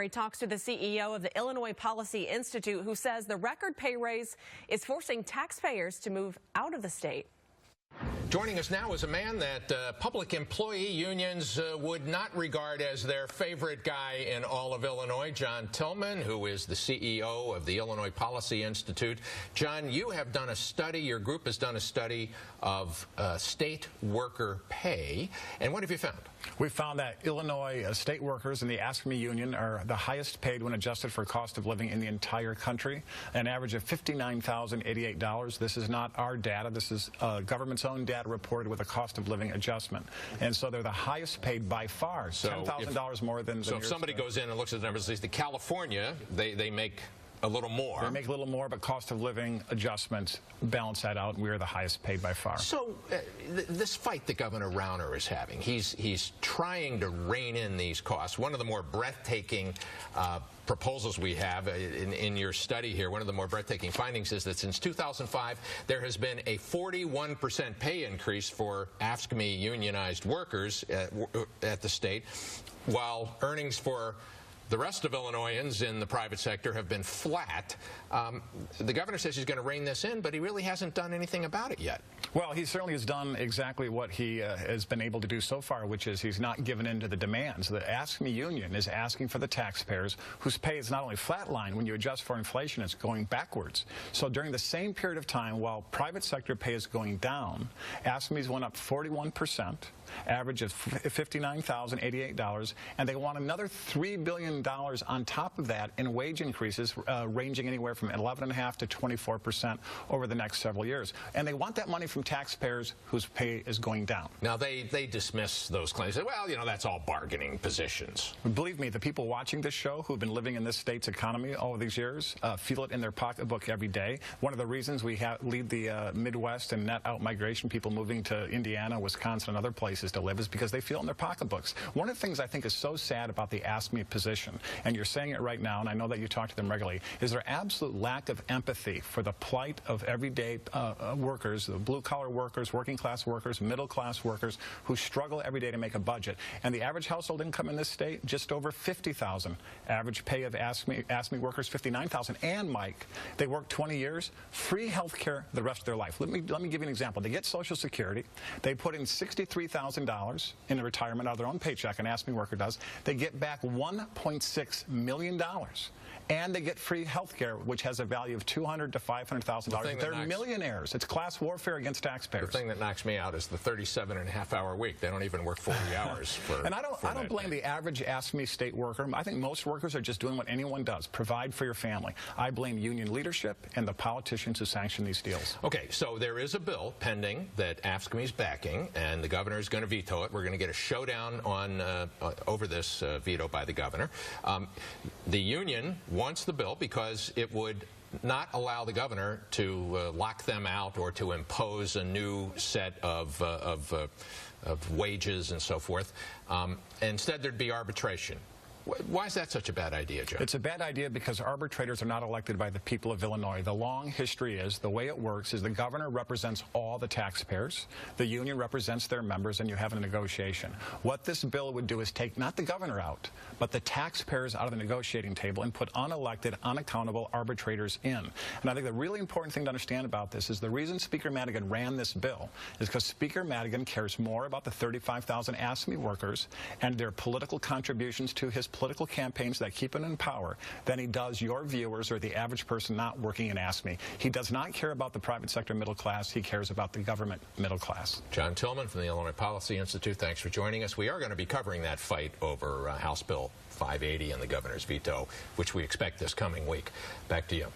He talks to the CEO of the Illinois Policy Institute, who says the record pay raise is forcing taxpayers to move out of the state. Joining us now is a man that public employee unions would not regard as their favorite guy in all of Illinois, John Tillman, who is the CEO of the Illinois Policy Institute. John, you have done a study, your group has done a study of state worker pay, and what have you found? We found that Illinois state workers in the AFSCME union are the highest paid when adjusted for cost of living in the entire country, an average of $59,088. This is not our data. This is government's own data reported with a cost of living adjustment. And so they're the highest paid by far, $10,000 more than the So if somebody goes in and looks at the numbers, at least California, they make a little more. They make a little more, but cost of living adjustments balance that out, and we are the highest paid by far. So this fight that Governor Rauner is having, he's trying to rein in these costs. One of the more breathtaking proposals we have in your study here, one of the more breathtaking findings is that since 2005, there has been a 41% pay increase for AFSCME unionized workers at the state, while earnings for the rest of Illinoisans in the private sector have been flat. The governor says he's going to rein this in, but he really hasn't done anything about it yet. Well, he certainly has done exactly what he has been able to do so far, which is he's not given in to the demands. The AFSCME union is asking for the taxpayers whose pay is not only flatline, when you adjust for inflation, it's going backwards. So during the same period of time, while private sector pay is going down, AFSCME's went up 41%, average of $59,088, and they want another $3 billion on top of that in wage increases ranging anywhere from 11.5% to 24% over the next several years. And they want that money from taxpayers whose pay is going down. Now, they dismiss those claims. Well, you know, that's all bargaining positions. Believe me, the people watching this show who've been living in this state's economy all of these years feel it in their pocketbook every day. One of the reasons we lead the Midwest and net out migration, people moving to Indiana, Wisconsin, and other places to live, is because they feel it in their pocketbooks. One of the things I think is so sad about the AFSCME position, and you're saying it right now, and I know that you talk to them regularly, is their absolute lack of empathy for the plight of everyday workers, the blue-collar workers, working-class workers, middle-class workers who struggle every day to make a budget. And the average household income in this state, just over $50,000. Average pay of AFSCME workers, $59,000. And, Mike, they work 20 years, free health care the rest of their life. Let me give you an example. They get Social Security. They put in $63,000 in a retirement out of their own paycheck, an AFSCME worker does. They get back $1.6 million. And they get free health care, which has a value of $200,000 to $500,000. They're millionaires. It's class warfare against taxpayers. The thing that knocks me out is the 37.5-hour week. They don't even work 40 hours for. And I don't blame the average AFSCME state worker. I think most workers are just doing what anyone does: provide for your family. I blame union leadership and the politicians who sanction these deals. Okay, so there is a bill pending that AFSCME is backing, and the governor is going to veto it. We're going to get a showdown on over this veto by the governor. The union wants the bill because it would not allow the governor to lock them out or to impose a new set of wages and so forth. Instead, there'd be arbitration. Why is that such a bad idea, Joe? It's a bad idea because arbitrators are not elected by the people of Illinois. The long history is, the way it works is the governor represents all the taxpayers, the union represents their members, and you have a negotiation. What this bill would do is take not the governor out, but the taxpayers out of the negotiating table and put unelected, unaccountable arbitrators in. And I think the really important thing to understand about this is the reason Speaker Madigan ran this bill is because Speaker Madigan cares more about the 35,000 AFSCME workers and their political contributions to his political campaigns that keep him in power than he does your viewers or the average person not working in AFSCME. He does not care about the private sector middle class. He cares about the government middle class. John Tillman from the Illinois Policy Institute, thanks for joining us. We are going to be covering that fight over House Bill 580 and the governor's veto, which we expect this coming week. Back to you.